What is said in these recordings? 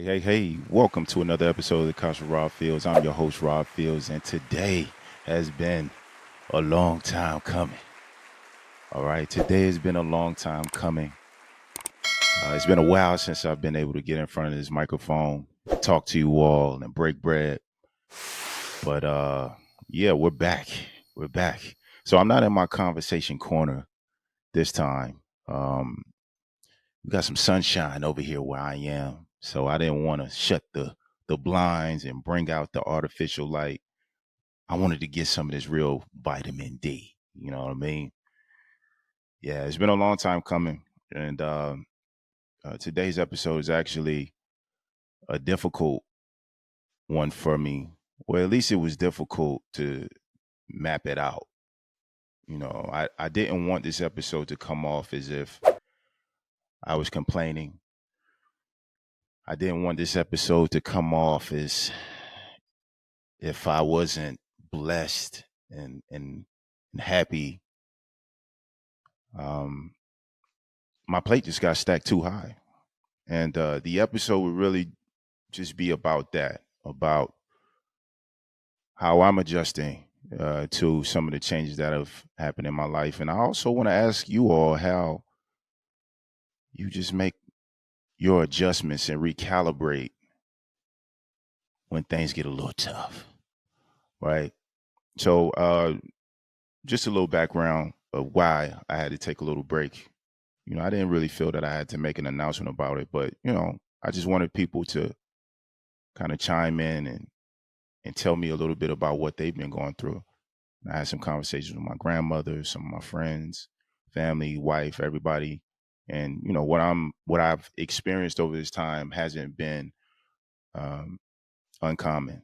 Hey, welcome to another episode of the Couch with Rob Fields. I'm your host, Rob Fields, and today has been a long time coming. All right, today has been a long time coming. It's been a while since I've been able to get in front of this microphone, talk to you all, and break bread. But yeah, we're back. We're back. So I'm not in my conversation corner this time. We got some sunshine over here where I am, so I didn't want to shut the blinds and bring out the artificial light. I wanted to get some of this real vitamin D. You know what I mean? Yeah, it's been a long time coming, and today's episode is actually a difficult one for me. Well, at least it was difficult to map it out. I didn't want this episode to come off as if I was complaining. I didn't want this episode to come off as if I wasn't blessed and happy. Um, my plate just got stacked too high, and the episode would really just be about that, about how I'm adjusting to some of the changes that have happened in my life, and I also want to ask you all how you just make your adjustments and recalibrate when things get a little tough, right? So, just a little background of why I had to take a little break. I didn't really feel that I had to make an announcement about it, but I just wanted people to kind of chime in and tell me a little bit about what they've been going through. I had some conversations with my grandmother, some of my friends, family, wife, everybody, and what I've experienced over this time hasn't been um, uncommon.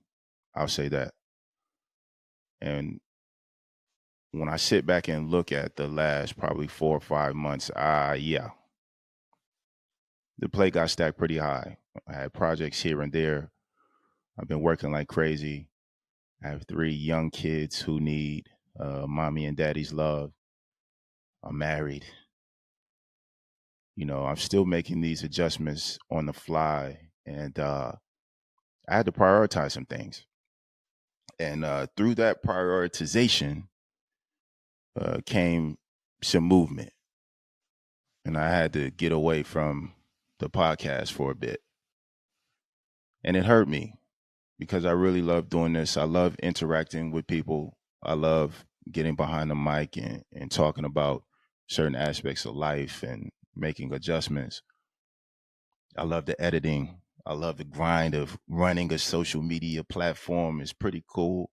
I'll say that. And when I sit back and look at the last probably 4 or 5 months, yeah, the plate got stacked pretty high. I had projects here and there. I've been working like crazy. I have three young kids who need mommy and daddy's love. I'm married. I'm still making these adjustments on the fly, and I had to prioritize some things. And through that prioritization came some movement, and I had to get away from the podcast for a bit, and it hurt me because I really love doing this. I love interacting with people. I love getting behind the mic and talking about certain aspects of life and making adjustments. I love the editing. I love the grind of running a social media platform. It's pretty cool.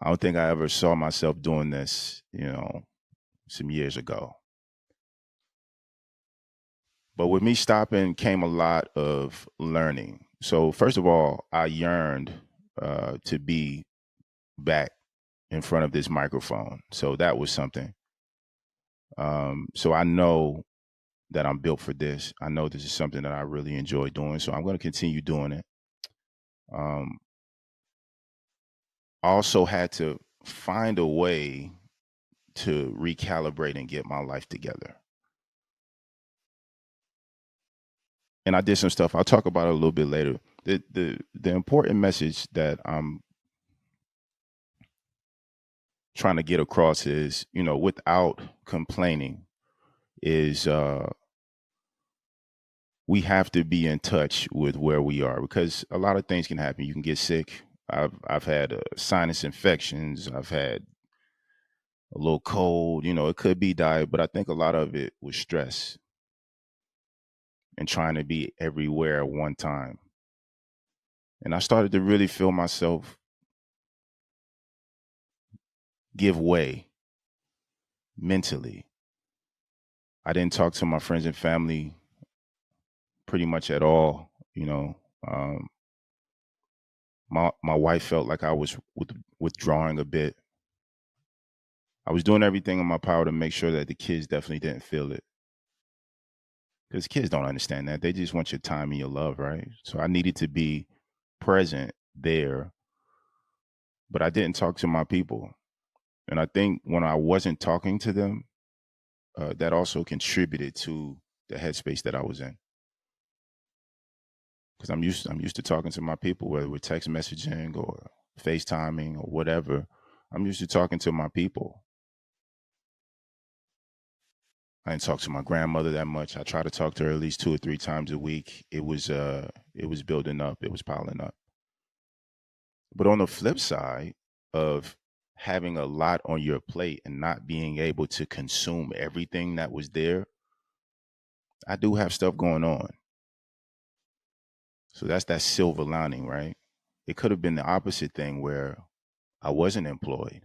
I don't think I ever saw myself doing this, some years ago. But with me stopping came a lot of learning. So first of all, I yearned to be back in front of this microphone. So that was something. So I know that I'm built for this. I know this is something that I really enjoy doing. So I'm going to continue doing it. Um, I also had to find a way to recalibrate and get my life together. And I did some stuff. I'll talk about it a little bit later. The important message that I'm trying to get across is, without complaining, is we have to be in touch with where we are because a lot of things can happen. You can get sick. I've had sinus infections. I've had a little cold. It could be diet, but I think a lot of it was stress and trying to be everywhere at one time. And I started to really feel myself give way mentally. I didn't talk to my friends and family pretty much at all. Um, my wife felt like I was withdrawing a bit. I was doing everything in my power to make sure that the kids definitely didn't feel it because kids don't understand that. They just want your time and your love, right? So I needed to be present there, but I didn't talk to my people. And I think when I wasn't talking to them, that also contributed to the headspace that I was in. because I'm used to talking to my people, whether we're text messaging or FaceTiming or whatever. I'm used to talking to my people. I didn't talk to my grandmother that much. I try to talk to her at least 2 or 3 times a week. It was building up. It was piling up. But on the flip side of having a lot on your plate and not being able to consume everything that was there, I do have stuff going on. So that's that silver lining, right? It could have been the opposite thing where I wasn't employed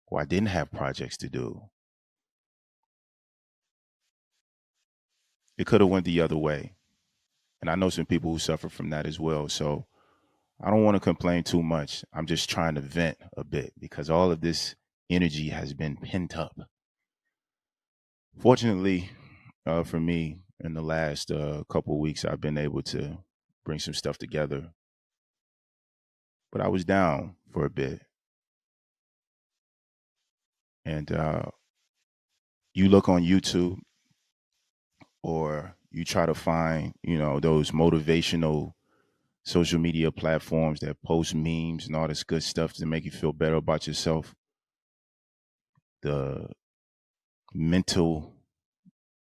or I didn't have projects to do. It could have went the other way. And I know some people who suffer from that as well. So I don't want to complain too much. I'm just trying to vent a bit because all of this energy has been pent up. Fortunately, for me, in the last couple of weeks, I've been able to bring some stuff together. But I was down for a bit. And you look on YouTube or you try to find, those motivational social media platforms that post memes and all this good stuff to make you feel better about yourself. The mental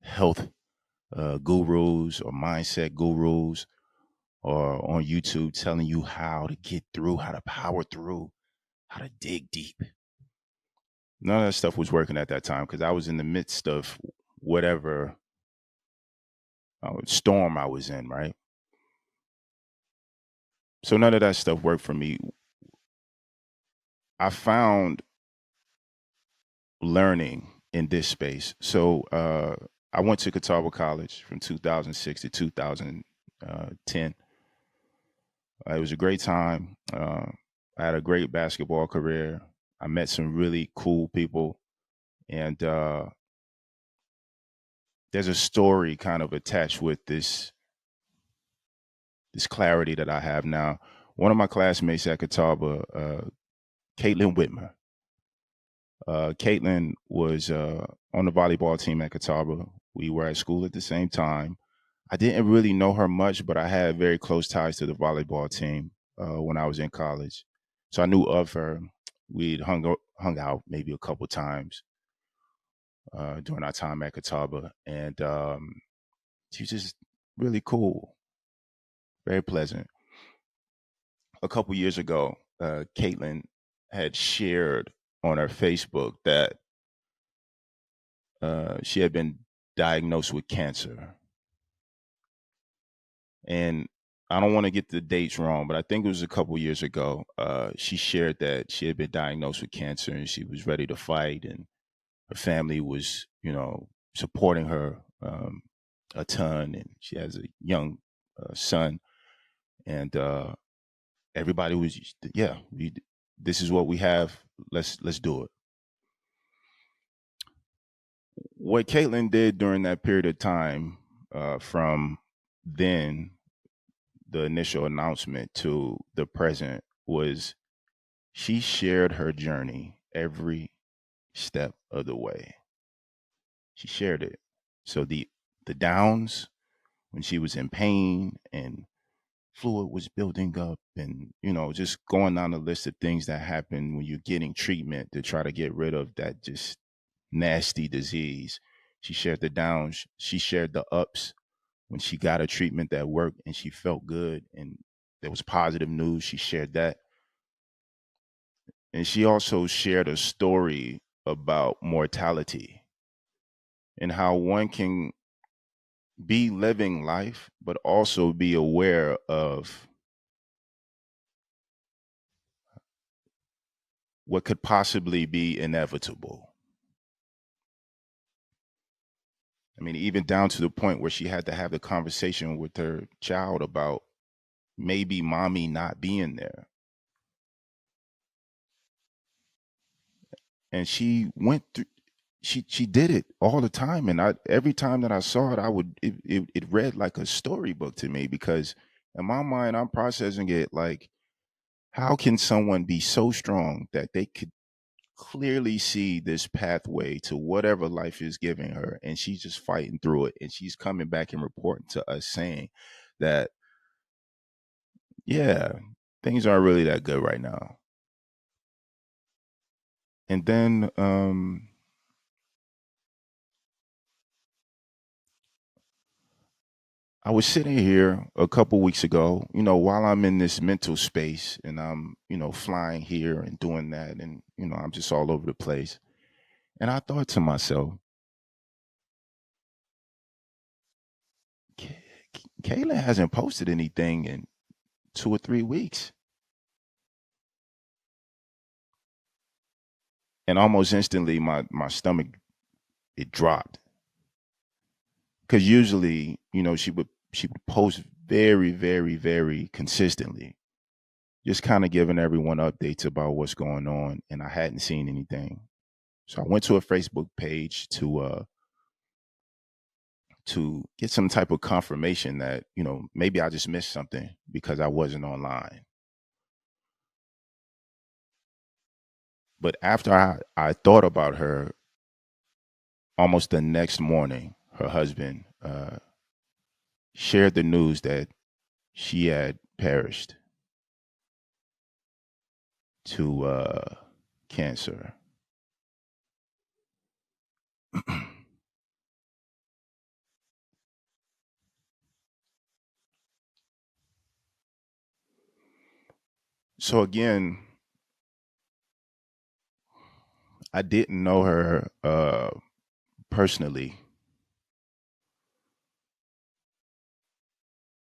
health gurus or mindset gurus or on YouTube telling you how to get through, how to power through, how to dig deep. None of that stuff was working at that time because I was in the midst of whatever storm I was in, right? So none of that stuff worked for me. I found learning in this space. So I went to Catawba College from 2006 to 2010. It was a great time. I had a great basketball career. I met some really cool people, and there's a story kind of attached with this clarity that I have now. One of my classmates at Catawba, Kaitlyn Whitmer. Caitlyn was on the volleyball team at Catawba. We were at school at the same time. I didn't really know her much, but I had very close ties to the volleyball team when I was in college. So I knew of her. We'd hung out maybe a couple times during our time at Catawba, and she was just really cool, very pleasant. A couple years ago, Caitlyn had shared on her Facebook that she had been diagnosed with cancer. And I don't want to get the dates wrong, but I think it was a couple years ago. She shared that she had been diagnosed with cancer and she was ready to fight, and her family was, supporting her a ton. And she has a young son, and everybody was, yeah, this is what we have. Let's do it. What Caitlyn did during that period of time, from then the initial announcement to the present, was she shared her journey every step of the way. She shared it. So the downs, when she was in pain and fluid was building up, and just going down the list of things that happen when you're getting treatment to try to get rid of that just nasty disease. She shared the downs. She shared the ups when she got a treatment that worked and she felt good and there was positive news. She shared that. And she also shared a story about mortality and how one can be living life, but also be aware of what could possibly be inevitable. I mean, even down to the point where she had to have the conversation with her child about maybe mommy not being there. And she went through, she did it all the time. And every time that I saw it, it read like a storybook to me, because in my mind, I'm processing it like, how can someone be so strong that they could clearly see this pathway to whatever life is giving her, and she's just fighting through it, and she's coming back and reporting to us saying that Yeah, things aren't really that good right now. And then I was sitting here a couple weeks ago, while I'm in this mental space and I'm, flying here and doing that and, I'm just all over the place. And I thought to myself, Kayla hasn't posted anything in 2 or 3 weeks. And almost instantly my stomach it dropped. Cause usually, she would post very, very, very consistently, just kind of giving everyone updates about what's going on. And I hadn't seen anything. So I went to a Facebook page to get some type of confirmation that, maybe I just missed something because I wasn't online. But after I thought about her, almost the next morning, her husband shared the news that she had perished to cancer. So again, I didn't know her personally,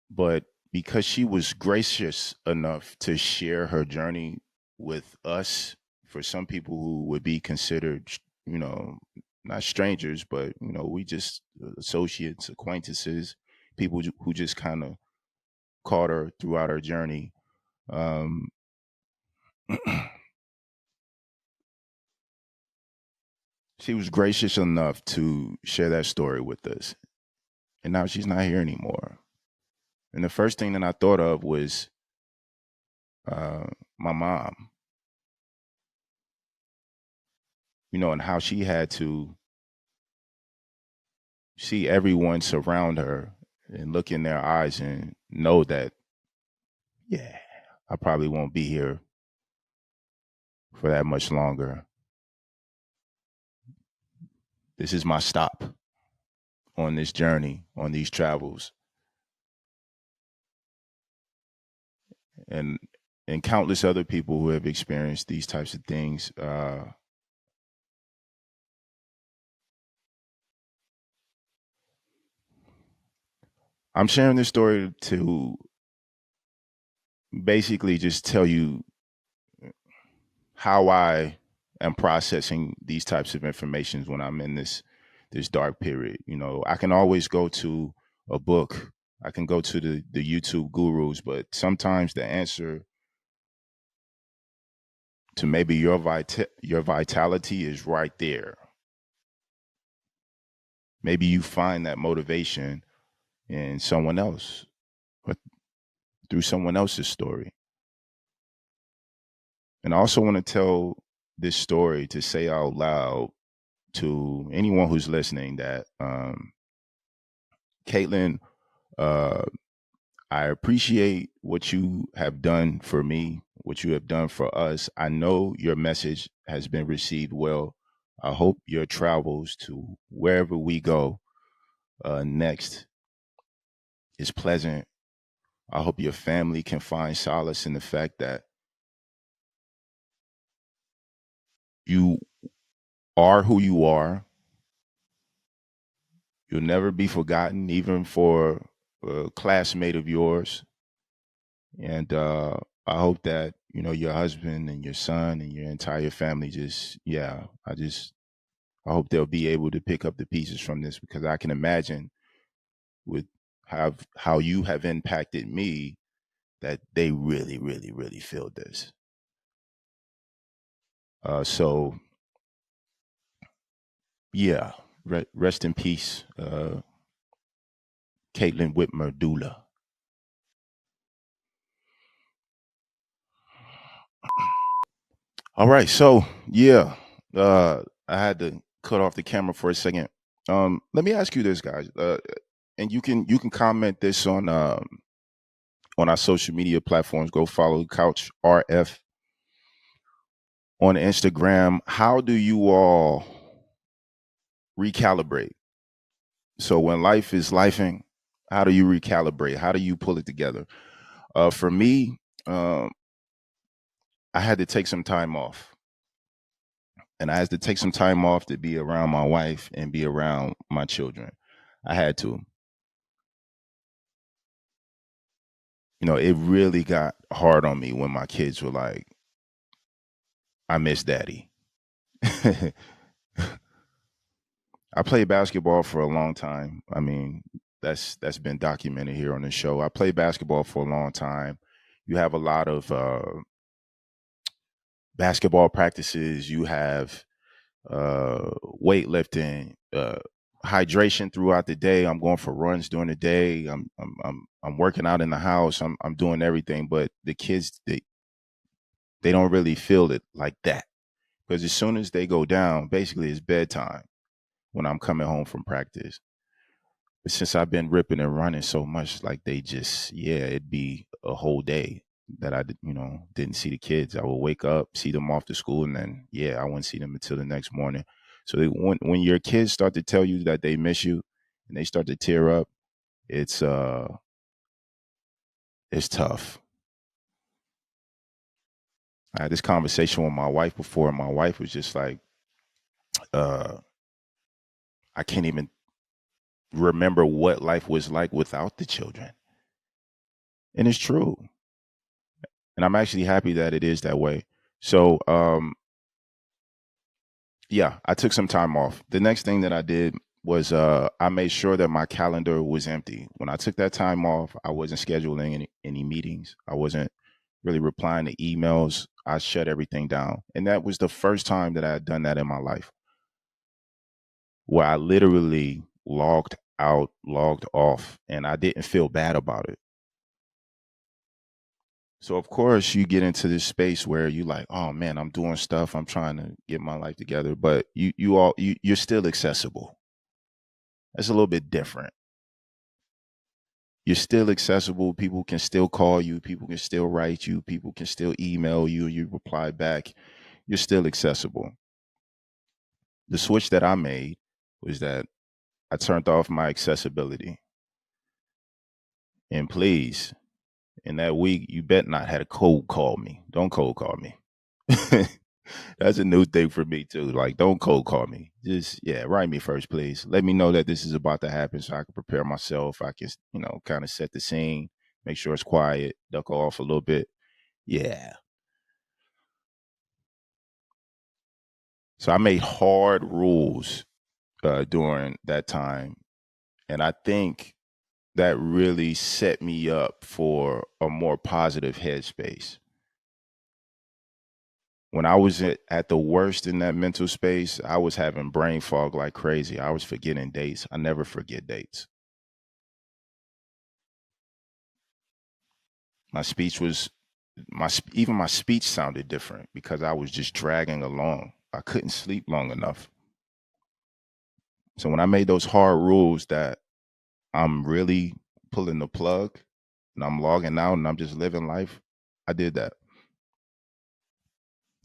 but because she was gracious enough to share her journey with us, for some people who would be considered, you know, not strangers, but we just associates, acquaintances, people who just kind of caught her throughout her journey. Um, she was gracious enough to share that story with us, and now she's not here anymore. And the first thing that I thought of was uh, my mom, and how she had to see everyone surround her and look in their eyes and know that, yeah, I probably won't be here for that much longer. This is my stop on this journey, on these travels, and countless other people who have experienced these types of things. I'm sharing this story to basically just tell you how I am processing these types of informations when I'm in this dark period. I can always go to a book, I can go to the YouTube gurus, but sometimes the answer to maybe your vitality is right there. Maybe you find that motivation in someone else, or through someone else's story. And I also want to tell this story to say out loud to anyone who's listening that Caitlyn, uh, I appreciate what you have done for me, what you have done for us. I know your message has been received well. I hope your travels to wherever we go next is pleasant. I hope your family can find solace in the fact that you are who you are. You'll never be forgotten, even for a classmate of yours. And I hope that your husband and your son and your entire family just, yeah. I hope they'll be able to pick up the pieces from this, because I can imagine with how you have impacted me that they really, really, really feel this. So yeah, rest in peace, Caitlyn Whitmer Dula. All right, so yeah, I had to cut off the camera for a second. Let me ask you this, guys, and you can comment this on our social media platforms. Go follow Couch RF on Instagram. How do you all recalibrate? So when life is lifing, how do you recalibrate? How do you pull it together? For me, um, I had to take some time off, and I had to take some time off to be around my wife and be around my children. I had to. It really got hard on me when my kids were like, "I miss daddy." I played basketball for a long time. I mean, that's been documented here on the show. I played basketball for a long time. You have a lot of basketball practices. You have weightlifting, hydration throughout the day. I'm going for runs during the day. I'm working out in the house. I'm doing everything. But the kids, they don't really feel it like that, because as soon as they go down, basically it's bedtime when I'm coming home from practice. But since I've been ripping and running so much, like they just, yeah, it'd be a whole day that didn't see the kids. I would wake up, see them off to school, and then I wouldn't see them until the next morning. So when your kids start to tell you that they miss you and they start to tear up, it's it's tough. I had this conversation with my wife before, and my wife was just like, uh, I can't even remember what life was like without the children. And it's true. And I'm actually happy that it is that way. So, yeah, I took some time off. The next thing that I did was I made sure that my calendar was empty. When I took that time off, I wasn't scheduling any meetings. I wasn't really replying to emails. I shut everything down. And that was the first time that I had done that in my life, where I literally logged out, logged off, and I didn't feel bad about it. So of course you get into this space where you like, oh man, I'm doing stuff, I'm trying to get my life together, but you're still accessible. That's a little bit different. You're still accessible. People can still call you, people can still write you, people can still email you, you reply back. You're still accessible. The switch that I made was that I turned off my accessibility. And please, in that week, you bet not had a cold call me. Don't cold call me. That's a new thing for me too. Like, don't cold call me. Just write me first, please. Let me know that this is about to happen so I can prepare myself. I can, kind of set the scene, make sure it's quiet, duck off a little bit. Yeah. So I made hard rules during that time, and I think that really set me up for a more positive headspace. When I was at the worst in that mental space, I was having brain fog like crazy. I was forgetting dates. I never forget dates. My speech was even my speech sounded different because I was just dragging along. I couldn't sleep long enough. So when I made those hard rules that I'm really pulling the plug and I'm logging out and I'm just living life, I did that.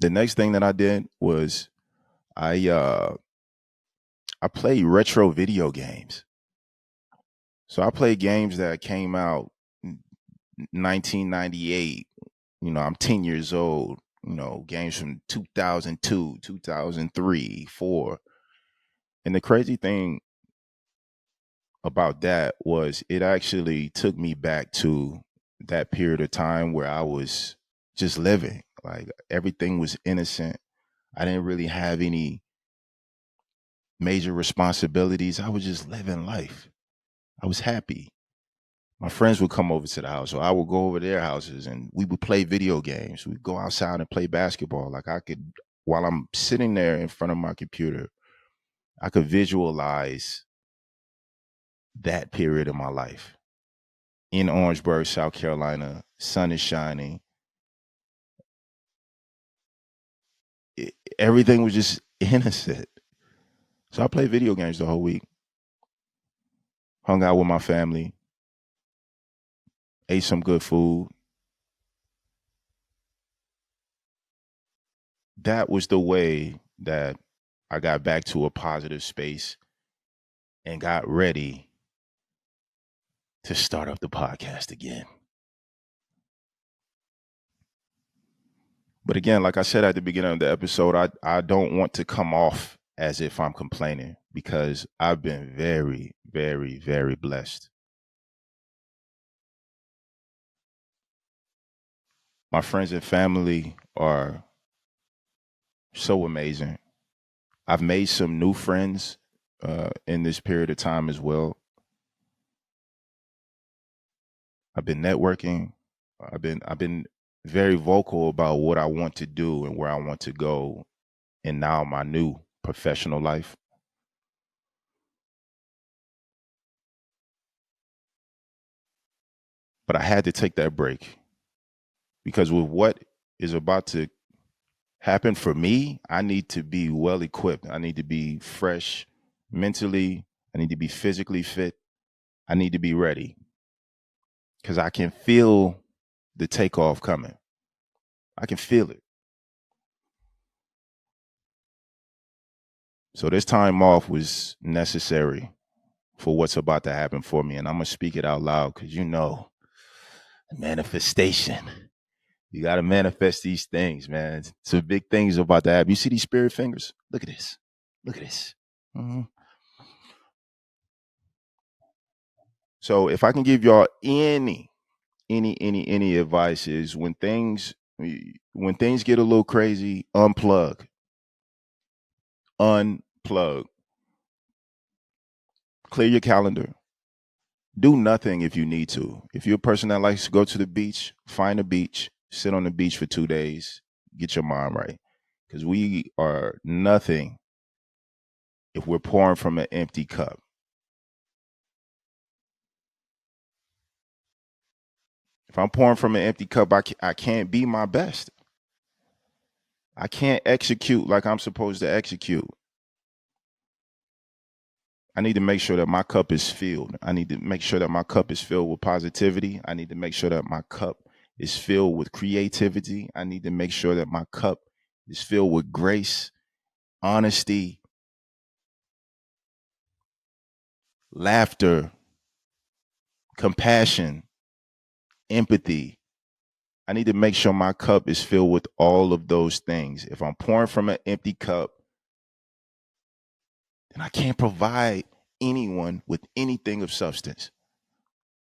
The next thing that I did was I uh I played retro video games. So I played games that came out in 1998. I'm 10 years old. Games from 2002, 2003, 4. And the crazy thing about that was it actually took me back to that period of time where I was just living. Like everything was innocent. I didn't really have any major responsibilities. I was just living life. I was happy. My friends would come over to the house, or I would go over their houses and we would play video games. We'd go outside and play basketball. Like I could, while I'm sitting there in front of my computer, I could visualize that period of my life in Orangeburg, South Carolina. Sun is shining. Everything was just innocent. So I played video games the whole week, hung out with my family, ate some good food. That was the way that I got back to a positive space and got ready to start up the podcast again. But again, like I said at the beginning of the episode, I don't want to come off as if I'm complaining because I've been very, very, very blessed. My friends and family are so amazing. I've made some new friends in this period of time as well. I've been networking. I've been very vocal about what I want to do and where I want to go in now my new professional life. But I had to take that break because with what is about to happen for me, I need to be well equipped. I need to be fresh mentally. I need to be physically fit. I need to be ready because I can feel the takeoff coming. I can feel it. So this time off was necessary for what's about to happen for me. And I'm going to speak it out loud because manifestation. You got to manifest these things, man. Some big things about to happen. You see these spirit fingers? Look at this. Look at this. Mhm. So if I can give y'all any advice is when things get a little crazy, unplug, clear your calendar. Do nothing if you need to. If you're a person that likes to go to the beach, find a beach, sit on the beach for 2 days, get your mind right. Because we are nothing if we're pouring from an empty cup. If I'm pouring from an empty cup, I can't be my best. I can't execute like I'm supposed to execute. I need to make sure that my cup is filled. I need to make sure that my cup is filled with positivity. I need to make sure that my cup is filled with creativity. I need to make sure that my cup is filled with grace, honesty, laughter, compassion, empathy. I need to make sure my cup is filled with all of those things. If I'm pouring from an empty cup, then I can't provide anyone with anything of substance.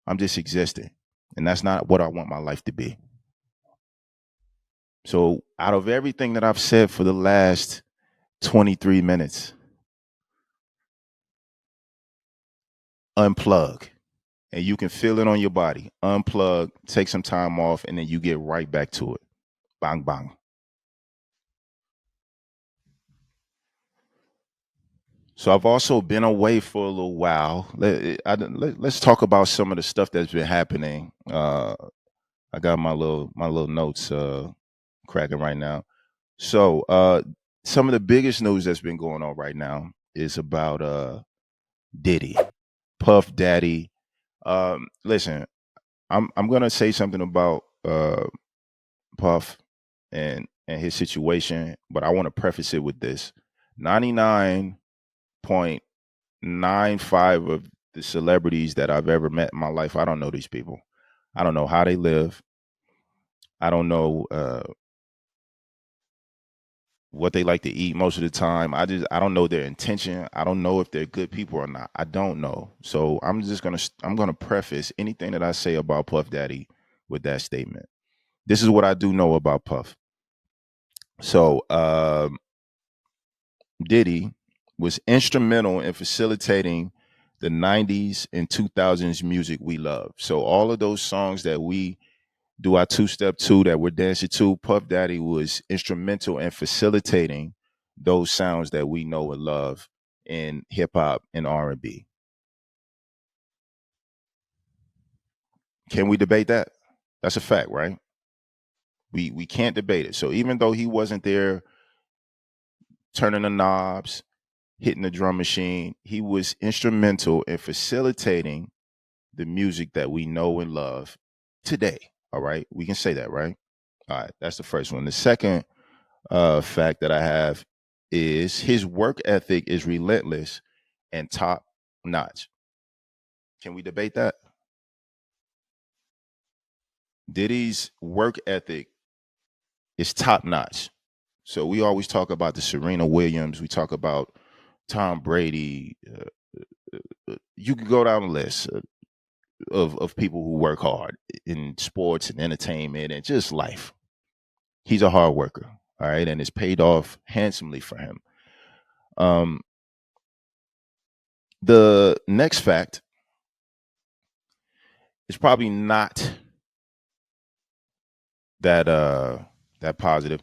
I'm just existing. And that's not what I want my life to be. So, out of everything that I've said for the last 23 minutes, unplug. And you can feel it on your body. Unplug, take some time off, and then you get right back to it. Bang, bang. So I've also been away for a little while. Let's talk about some of the stuff that's been happening. I got my little notes cracking right now. So some of the biggest news that's been going on right now is about Diddy, Puff Daddy. Listen, I'm gonna say something about Puff and his situation, but I want to preface it with this: 99.95 of the celebrities that I've ever met in my life, I don't know these people. I don't know how they live. I don't know what they like to eat most of the time. I don't know their intention. I don't know if they're good people or not. I don't know. So I'm gonna preface anything that I say about Puff Daddy with that statement. This is what I do know about Puff. So Diddy was instrumental in facilitating the 90s and 2000s music we love. So all of those songs that we do our two-step two that we're dancing to, Puff Daddy was instrumental in facilitating those sounds that we know and love in hip hop and R&B. Can we debate that? That's a fact, right? We can't debate it. So even though he wasn't there turning the knobs, hitting the drum machine, he was instrumental in facilitating the music that we know and love today. All right, we can say that, right? All right, that's the first one. The second fact that I have is his work ethic is relentless and top notch. Can we debate that? Diddy's work ethic is top notch. So we always talk about the Serena Williams. We talk about Tom Brady. You could go down the list of people who work hard in sports and entertainment and just life. He's a hard worker, all right, and it's paid off handsomely for him. Um, the next fact is probably not that that positive.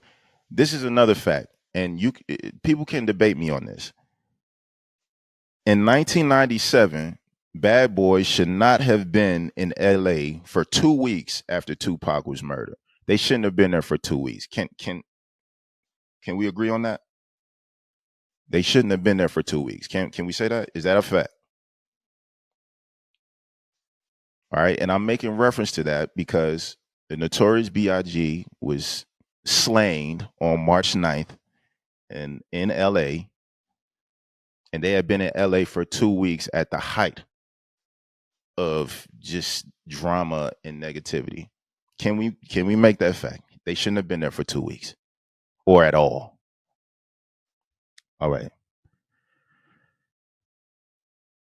This is another fact, and people can debate me on this. In 1997, Bad Boys should not have been in LA for 2 weeks after Tupac was murdered. They shouldn't have been there for 2 weeks. Can we agree on that? They shouldn't have been there for 2 weeks. Can we say that? Is that a fact? All right. And I'm making reference to that because the Notorious B.I.G. was slain on March 9th in LA. And they had been in LA for 2 weeks at the height of just drama and negativity. Can we make that fact? They shouldn't have been there for 2 weeks or at all. All right.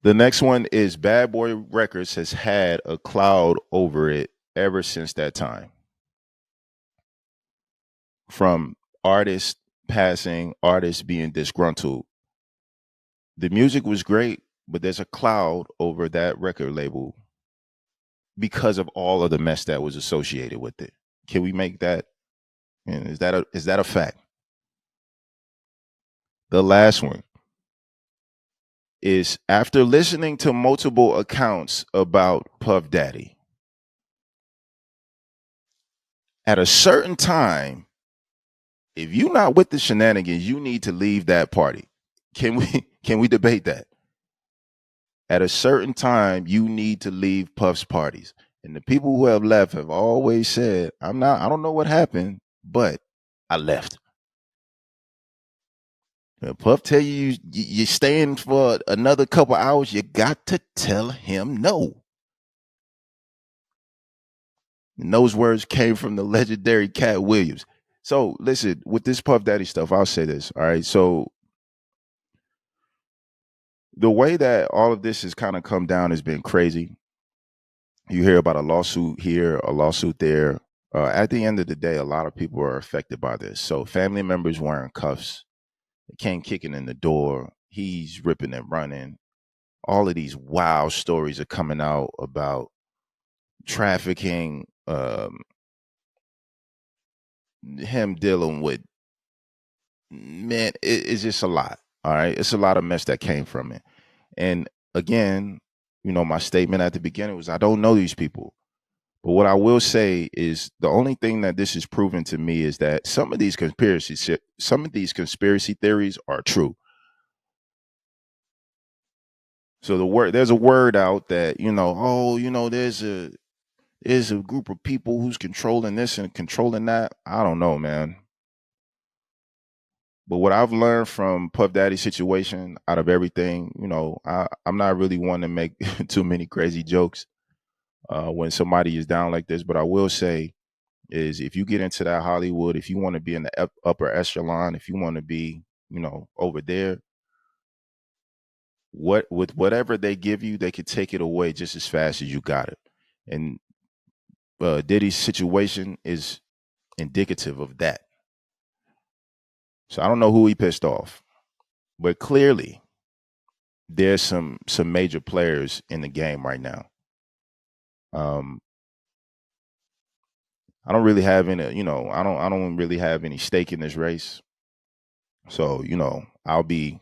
The next one is Bad Boy Records has had a cloud over it ever since that time. From artists passing, artists being disgruntled. The music was great, but there's a cloud over that record label because of all of the mess that was associated with it. Can we make that? And is that a fact? The last one is after listening to multiple accounts about Puff Daddy, at a certain time, if you're not with the shenanigans, you need to leave that party. Can we debate that? At a certain time, you need to leave Puff's parties. And the people who have left have always said, I don't know what happened, but I left. Puff tell you're staying for another couple hours, you got to tell him no. And those words came from the legendary Cat Williams. So listen, with this Puff Daddy stuff, I'll say this. All right. So the way that all of this has kind of come down has been crazy. You hear about a lawsuit here, a lawsuit there. At the end of the day, a lot of people are affected by this. So family members wearing cuffs, they came kicking in the door. He's ripping and running. All of these wild stories are coming out about trafficking, him dealing with, man, it's just a lot. All right. It's a lot of mess that came from it. And again, my statement at the beginning was I don't know these people. But what I will say is the only thing that this has proven to me is that some of these conspiracy theories are true. So there's a word out that, there's a group of people who's controlling this and controlling that. I don't know, man. But what I've learned from Puff Daddy's situation, out of everything, I'm not really one to make too many crazy jokes when somebody is down like this. But I will say is if you get into that Hollywood, if you want to be in the upper echelon, if you want to be, over there, with whatever they give you, they could take it away just as fast as you got it. And Diddy's situation is indicative of that. So I don't know who he pissed off, but clearly there's some major players in the game right now. Um, I don't really have any, I don't really have any stake in this race. So, I'll be,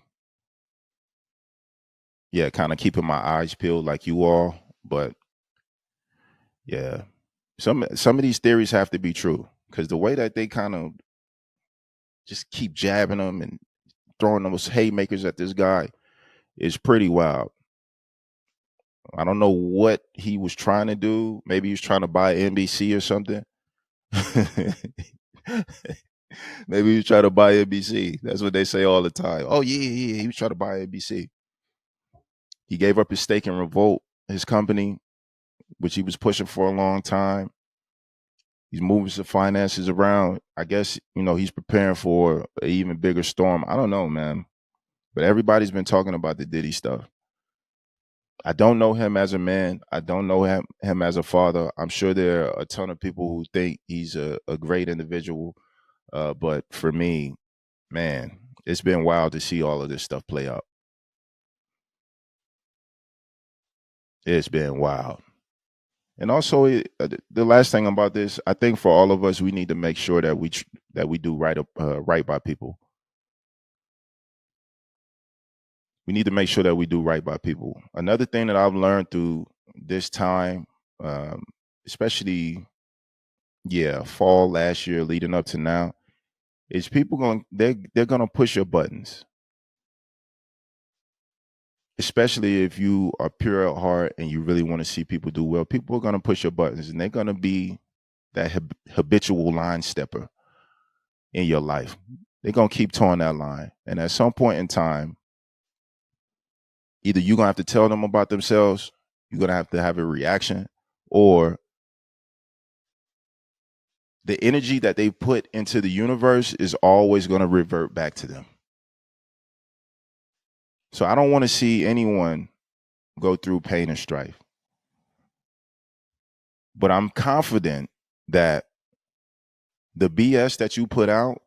yeah, kind of keeping my eyes peeled like you all. But yeah, some of these theories have to be true because the way that they kind of just keep jabbing them and throwing those haymakers at this guy is pretty wild. I don't know what he was trying to do. Maybe he was trying to buy NBC or something. Maybe he was trying to buy NBC. That's what they say all the time. Oh yeah, he was trying to buy NBC. He gave up his stake in Revolt, his company, which he was pushing for a long time. He's moving some finances around. I guess, he's preparing for an even bigger storm. I don't know, man. But everybody's been talking about the Diddy stuff. I don't know him as a man. I don't know him as a father. I'm sure there are a ton of people who think he's a great individual. But for me, man, it's been wild to see all of this stuff play out. It's been wild. And also, the last thing about this, I think for all of us, we need to make sure that we do right by people. We need to make sure that we do right by people. Another thing that I've learned through this time, um, especially fall last year leading up to now, is people they're gonna push your buttons, especially if you are pure at heart and you really want to see people do well. People are gonna push your buttons, and they're gonna be that habitual line stepper in your life. They're gonna keep towing that line, and at some point in time, either you're gonna have to tell them about themselves, you're gonna have to have a reaction, or the energy that they put into the universe is always gonna revert back to them. So I don't want to see anyone go through pain and strife. But I'm confident that the BS that you put out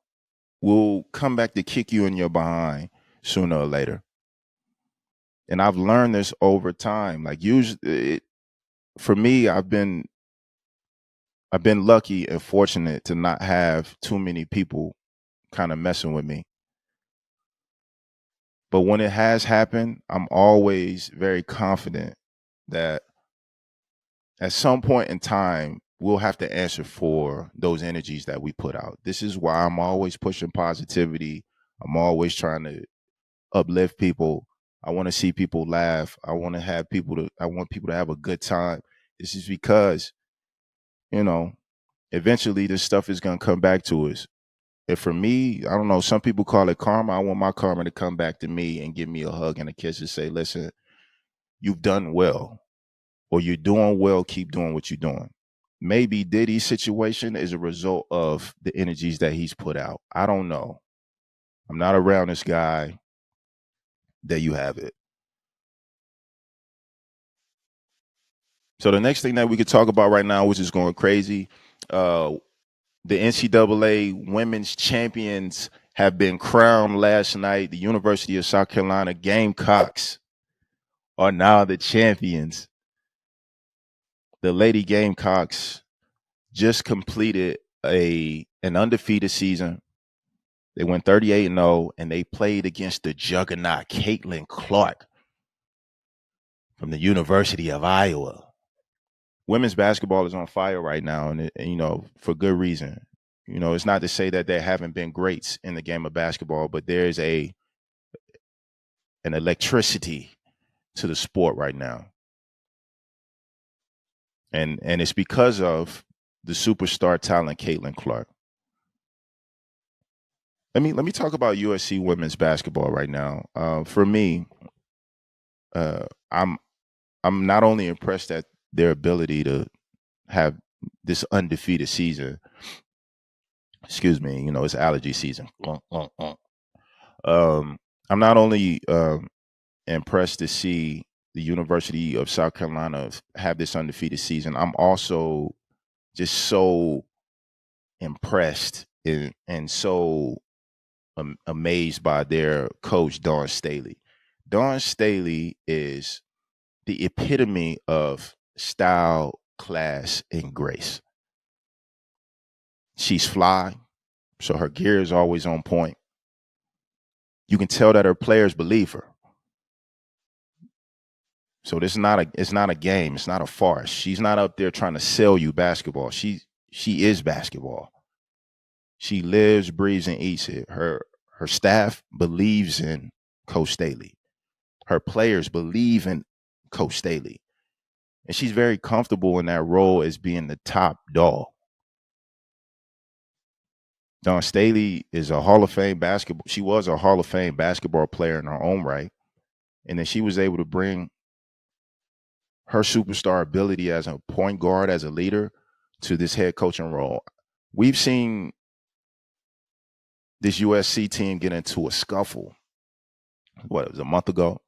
will come back to kick you in your behind sooner or later. And I've learned this over time. Like usually, for me, I've been lucky and fortunate to not have too many people kind of messing with me. But when it has happened, I'm always very confident that at some point in time, we'll have to answer for those energies that we put out. This is why I'm always pushing positivity. I'm always trying to uplift people. I want to see people laugh. I want people to have a good time. This is because, you know, eventually this stuff is going to come back to us. And for me, I don't know, some people call it karma. I want my karma to come back to me and give me a hug and a kiss and say, listen, you've done well, or you're doing well, keep doing what you're doing. Maybe Diddy's situation is a result of the energies that he's put out. I don't know. I'm not around this guy. There you have it. So the next thing that we could talk about right now, which is going crazy, uh, the NCAA women's champions have been crowned last night. The University of South Carolina Gamecocks are now the champions. The Lady Gamecocks just completed an undefeated season. They went 38-0, and they played against the juggernaut Caitlyn Clark from the University of Iowa. Women's basketball is on fire right now, and for good reason. It's not to say that there haven't been greats in the game of basketball, but there's an electricity to the sport right now, and it's because of the superstar talent Caitlyn Clark. Let me talk about USC women's basketball right now. For me, uh, I'm I'm not only impressed at their ability to have this undefeated season. Excuse me, it's allergy season. Um, I'm not only impressed to see the University of South Carolina have this undefeated season. I'm also just so impressed and so amazed by their coach, Dawn Staley. Dawn Staley is the epitome of style, class, and grace. She's fly, so her gear is always on point. You can tell that her players believe her. So this is it's not a game. It's not a farce. She's not up there trying to sell you basketball. She is basketball. She lives, breathes, and eats it. Her staff believes in Coach Staley. Her players believe in Coach Staley. and she's very comfortable in that role as being the top dog. Dawn Staley is a Hall of Fame basketball. She was a Hall of Fame basketball player in her own right, and then she was able to bring her superstar ability as a point guard, as a leader, to this head coaching role. We've seen this USC team get into a scuffle. What, it was a month ago?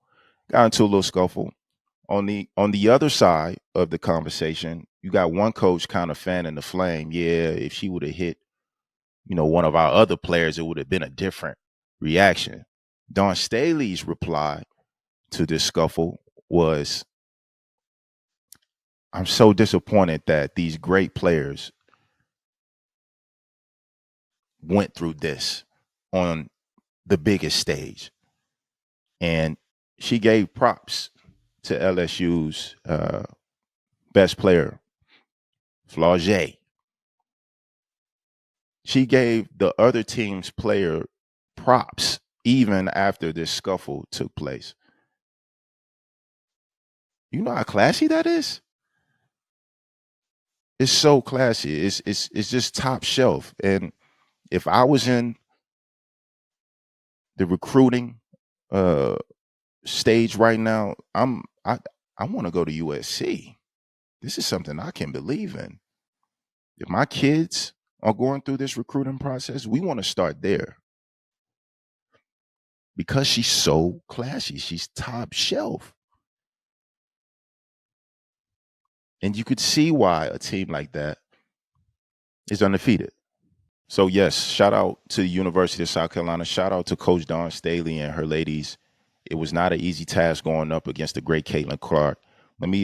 Got into a little scuffle. On the other side of the conversation, you got one coach kind of fanning the flame. Yeah, if she would have hit, one of our other players, it would have been a different reaction. Dawn Staley's reply to this scuffle was, I'm so disappointed that these great players went through this on the biggest stage. And she gave props to LSU's best player, Flau'jae. She gave the other team's player props even after this scuffle took place. You know how classy that is? It's so classy. It's just top shelf. And if I was in the recruiting uh stage right now, I want to go to USC. This is something I can believe in. If my kids are going through this recruiting process, we want to start there because she's so classy. She's top shelf. And you could see why a team like that is undefeated. So, yes, shout out to the University of South Carolina. Shout out to Coach Dawn Staley and her ladies. It was not an easy task going up against the great Caitlyn Clark. Let me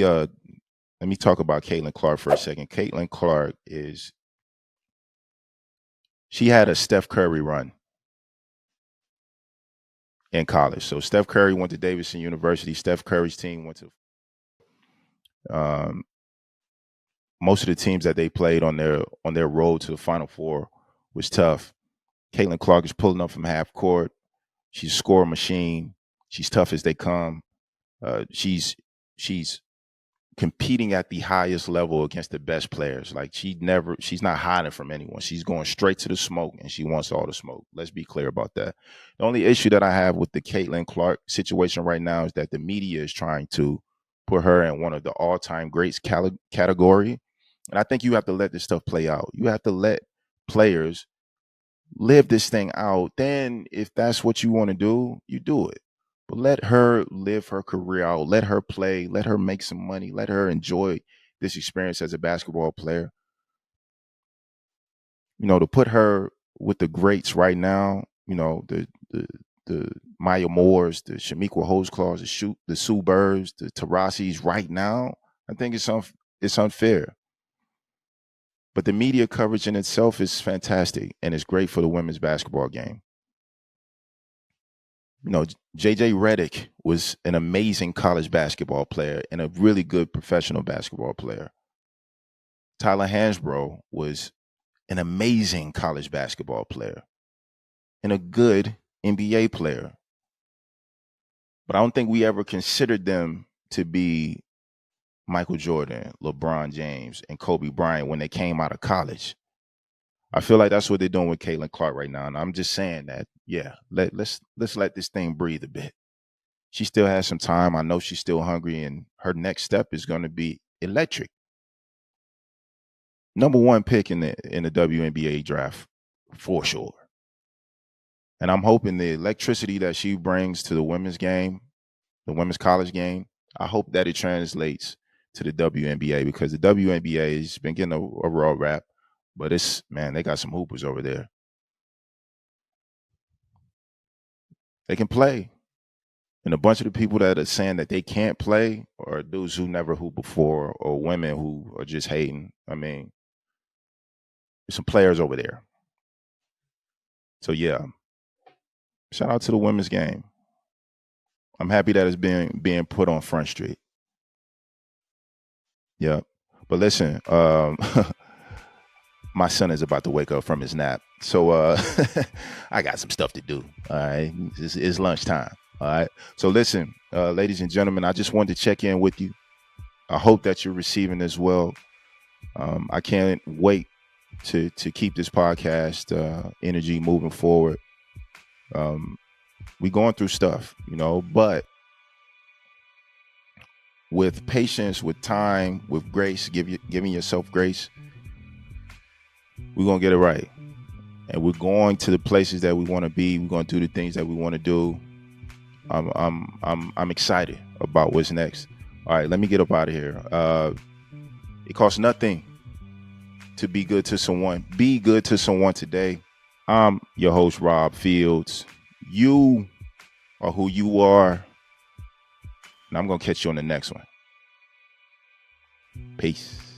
talk about Caitlyn Clark for a second. Caitlyn Clark she had a Steph Curry run in college. So Steph Curry went to Davidson University. Steph Curry's team went to um, most of the teams that they played on their road to the Final Four was tough. Caitlyn Clark is pulling up from half court. She's a score machine. She's tough as they come. She's competing at the highest level against the best players. Like she's not hiding from anyone. She's going straight to the smoke, and she wants all the smoke. Let's be clear about that. The only issue that I have with the Caitlyn Clark situation right now is that the media is trying to put her in one of the all-time greats category. And I think you have to let this stuff play out. You have to let players live this thing out. Then if that's what you want to do, you do it. But let her live her career out. Let her play. Let her make some money. Let her enjoy this experience as a basketball player. To put her with the greats right now, the Maya Moores, the Shamiqua Holesclaws, the Sue Birds, the Tarasis right now, I think it's unfair. But the media coverage in itself is fantastic, and it's great for the women's basketball game. JJ Redick was an amazing college basketball player and a really good professional basketball player. Tyler Hansbrough was an amazing college basketball player and a good NBA player. But I don't think we ever considered them to be Michael Jordan, LeBron James, and Kobe Bryant when they came out of college. I feel like that's what they're doing with Caitlyn Clark right now. And I'm just saying that, yeah, let's let this thing breathe a bit. She still has some time. I know she's still hungry, and her next step is going to be electric. Number one pick in the WNBA draft, for sure. And I'm hoping the electricity that she brings to the women's game, the women's college game, I hope that it translates to the WNBA, because the WNBA has been getting a raw rap, but they got some hoopers over there. They can play. And a bunch of the people that are saying that they can't play are dudes who never hooped before, or women who are just hating. I mean, there's some players over there. So yeah, shout out to the women's game. I'm happy that it's being put on Front Street. Yeah. But listen, my son is about to wake up from his nap. So I got some stuff to do. All right. It's lunchtime. All right. So listen, ladies and gentlemen, I just wanted to check in with you. I hope that you're receiving as well. I can't wait to keep this podcast energy moving forward. We going through stuff, but with patience, with time, with grace, giving yourself grace, we're gonna get it right. And we're going to the places that we want to be. We're going to do the things that we want to do. I'm excited about what's next. All right, let me get up out of here. It costs nothing to be good to someone. Be good to someone today. I'm your host, Rob Fields. You are who you are. And I'm going to catch you on the next one. Peace.